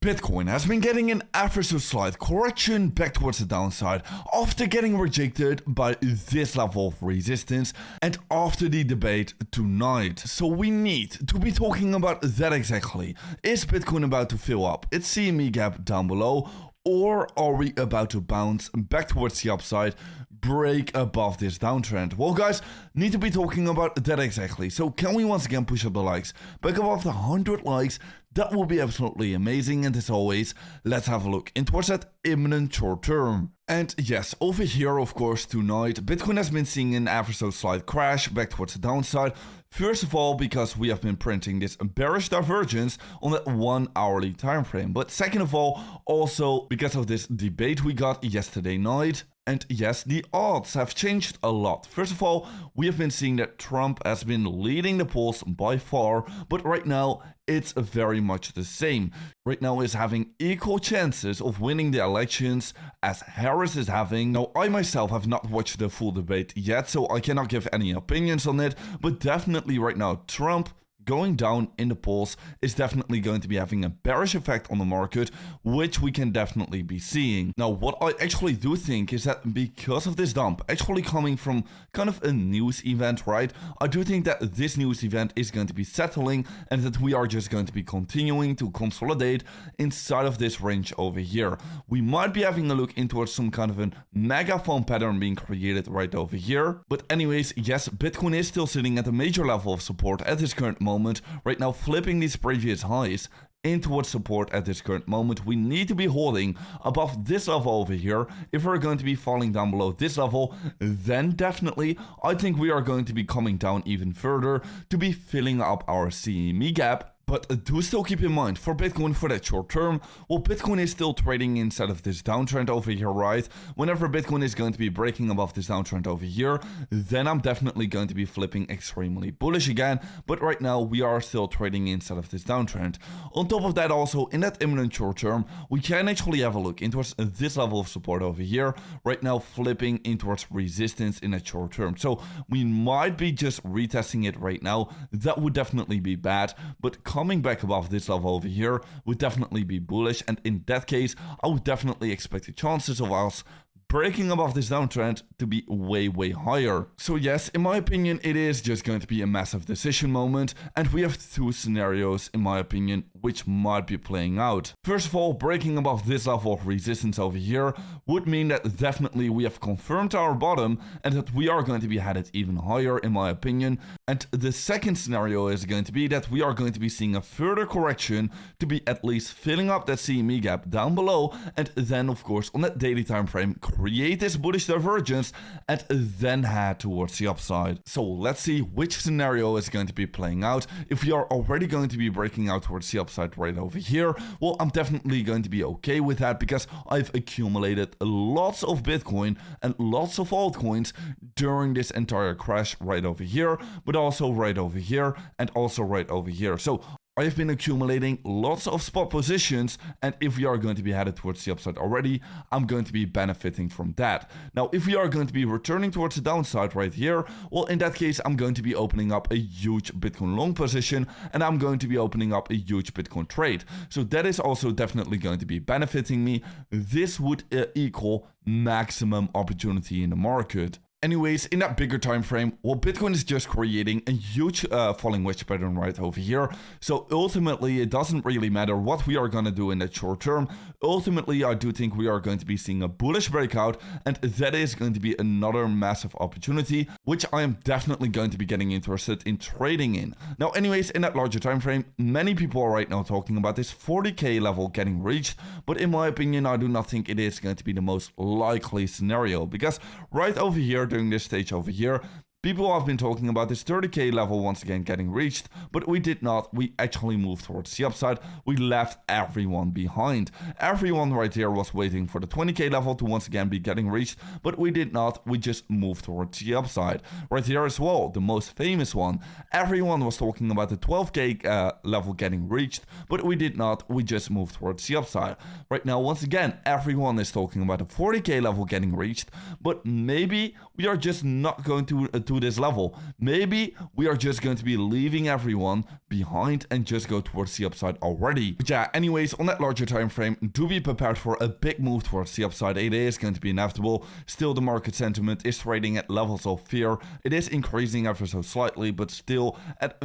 Bitcoin has been getting an ever so slight correction back towards the downside after getting rejected by this level of resistance and after the debate tonight. So we need to be talking about that exactly. Is Bitcoin about to fill up its CME gap down below, or are we about to bounce back towards the upside, break above this downtrend? Well guys, need to be talking about that exactly. So can we once again push up the likes back above the 100 likes? That will be absolutely amazing, and as always, let's have a look in towards that imminent short term. And yes, over here of course tonight, Bitcoin has been seeing an ever so slight crash back towards the downside. First of all, because we have been printing this bearish divergence on that 1 hourly time frame. But second of all, also because of this debate we got yesterday night. And yes, the odds have changed a lot. First of all, we have been seeing that Trump has been leading the polls by far, but right now it's very much the same. Right now is having equal chances of winning the elections as Harris is having. Now, I myself have not watched the full debate yet, so I cannot give any opinions on it, but definitely right now Trump going down in the polls is definitely going to be having a bearish effect on the market, which we can definitely be seeing. Now, what I actually do think is that because of this dump actually coming from kind of a news event, right? I do think that this news event is going to be settling and that we are just going to be continuing to consolidate inside of this range over here. We might be having a look into some kind of a megaphone pattern being created right over here. But anyways, yes, Bitcoin is still sitting at a major level of support at this current moment. Right now, flipping these previous highs in towards support at this current moment. We need to be holding above this level over here. If we're going to be falling down below this level, then definitely I think we are going to be coming down even further to be filling up our CME gap. But do still keep in mind, for Bitcoin for that short term, well, Bitcoin is still trading inside of this downtrend over here, right? Whenever Bitcoin is going to be breaking above this downtrend over here, then I'm definitely going to be flipping extremely bullish again. But right now, we are still trading inside of this downtrend. On top of that, also, in that imminent short term, we can actually have a look into this level of support over here. Right now, flipping in towards resistance in that short term. So we might be just retesting it right now. That would definitely be bad. But coming back above this level over here would definitely be bullish, and in that case I would definitely expect the chances of us breaking above this downtrend to be way higher. So yes, in my opinion, it is just going to be a massive decision moment, and we have two scenarios in my opinion which might be playing out. First of all, breaking above this level of resistance over here would mean that definitely we have confirmed our bottom and that we are going to be headed even higher in my opinion. And the second scenario is going to be that we are going to be seeing a further correction to be at least filling up that CME gap down below, and then of course on that daily time frame create this bullish divergence and then head towards the upside. So let's see which scenario is going to be playing out. If we are already going to be breaking out towards the upside right over here, well, I'm definitely going to be okay with that because I've accumulated lots of Bitcoin and lots of altcoins during this entire crash right over here, but also right over here and also right over here. So I have been accumulating lots of spot positions, and if we are going to be headed towards the upside already, I'm going to be benefiting from that. Now, if we are going to be returning towards the downside right here, well, in that case, I'm going to be opening up a huge Bitcoin long position, and I'm going to be opening up a huge Bitcoin trade. So that is also definitely going to be benefiting me. This would equal maximum opportunity in the market. Anyways, in that bigger time frame, well, Bitcoin is just creating a huge falling wedge pattern right over here. So ultimately, it doesn't really matter what we are going to do in that short term. Ultimately, I do think we are going to be seeing a bullish breakout, and that is going to be another massive opportunity, which I am definitely going to be getting interested in trading in. Now, anyways, in that larger time frame, many people are right now talking about this 40k level getting reached, but in my opinion, I do not think it is going to be the most likely scenario, because right over here, during this stage over here, people have been talking about this 30k level once again getting reached, but we did not. We actually moved towards the upside. We left everyone behind. Everyone right here was waiting for the 20k level to once again be getting reached, but we did not. We just moved towards the upside. Right here as well, the most famous one. Everyone was talking about the 12k level getting reached, but we did not. We just moved towards the upside. Right now, once again, everyone is talking about the 40k level getting reached, but maybe we are just not going to to this level. Maybe we are just going to be leaving everyone behind and just go towards the upside already. But yeah, anyways, on that larger time frame, do be prepared for a big move towards the upside. It is going to be inevitable. Still, the market sentiment is trading at levels of fear. It is increasing ever so slightly, but still at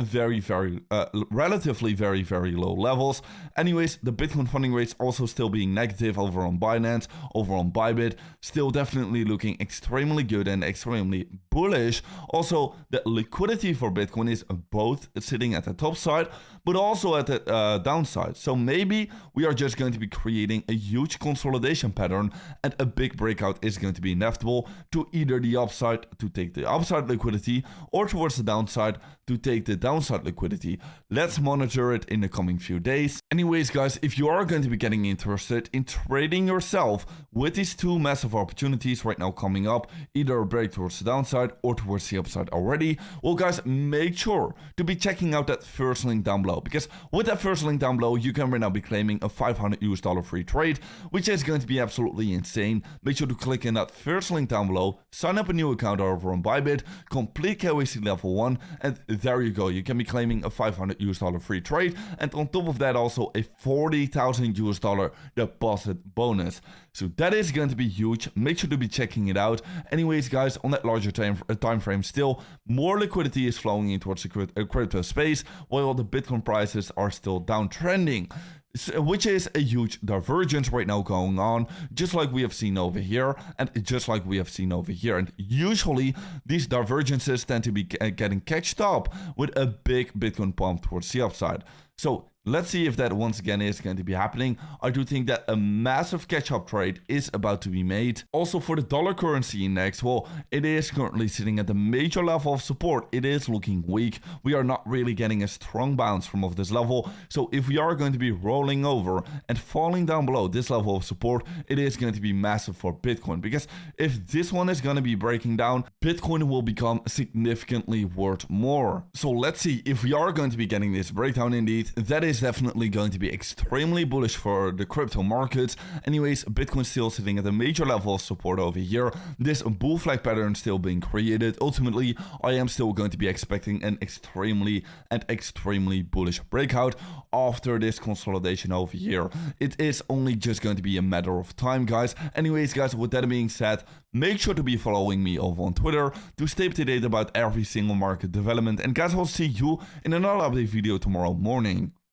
relatively very low levels. Anyways, the Bitcoin funding rates also still being negative over on Binance, over on Bybit, still definitely looking extremely good and extremely bullish. Also, the liquidity for Bitcoin is both sitting at the top side, but also at the downside. So maybe we are just going to be creating a huge consolidation pattern, and a big breakout is going to be inevitable to either the upside to take the upside liquidity, or towards the downside to take the downside liquidity. Let's monitor it in the coming few days. Anyways, guys, if you are going to be getting interested in trading yourself with these two massive opportunities right now coming up, either a break towards the downside or towards the upside already, well guys, make sure to be checking out that first link down below, because with that first link down below, you can right now be claiming a $500 free trade, which is going to be absolutely insane. Make sure to click in that first link down below, sign up a new account over on Bybit, complete KYC level 1, and there you go. You can be claiming a $500 free trade, and on top of that also a $40,000 deposit bonus. So that is going to be huge. Make sure to be checking it out. Anyways, guys, on that larger time frame, still more liquidity is flowing in towards the crypto space, while the Bitcoin prices are still downtrending, which is a huge divergence right now going on, just like we have seen over here, and just like we have seen over here. And usually these divergences tend to be getting catched up with a big Bitcoin pump towards the upside. So let's see if that once again is going to be happening. I do think that a massive catch-up trade is about to be made. Also, for the dollar currency index, well, it is currently sitting at a major level of support. It is looking weak. We are not really getting a strong bounce from off this level. So if we are going to be rolling over and falling down below this level of support, it is going to be massive for Bitcoin, because if this one is going to be breaking down, Bitcoin will become significantly worth more. So let's see if we are going to be getting this breakdown indeed. That is definitely going to be extremely bullish for the crypto markets. Anyways, Bitcoin still sitting at a major level of support over here. This bull flag pattern still being created. Ultimately, I am still going to be expecting an extremely bullish breakout after this consolidation over here. It is only just going to be a matter of time, guys. Anyways, guys, with that being said, make sure to be following me over on Twitter to stay up to date about every single market development. And guys, I'll see you in another update video tomorrow morning.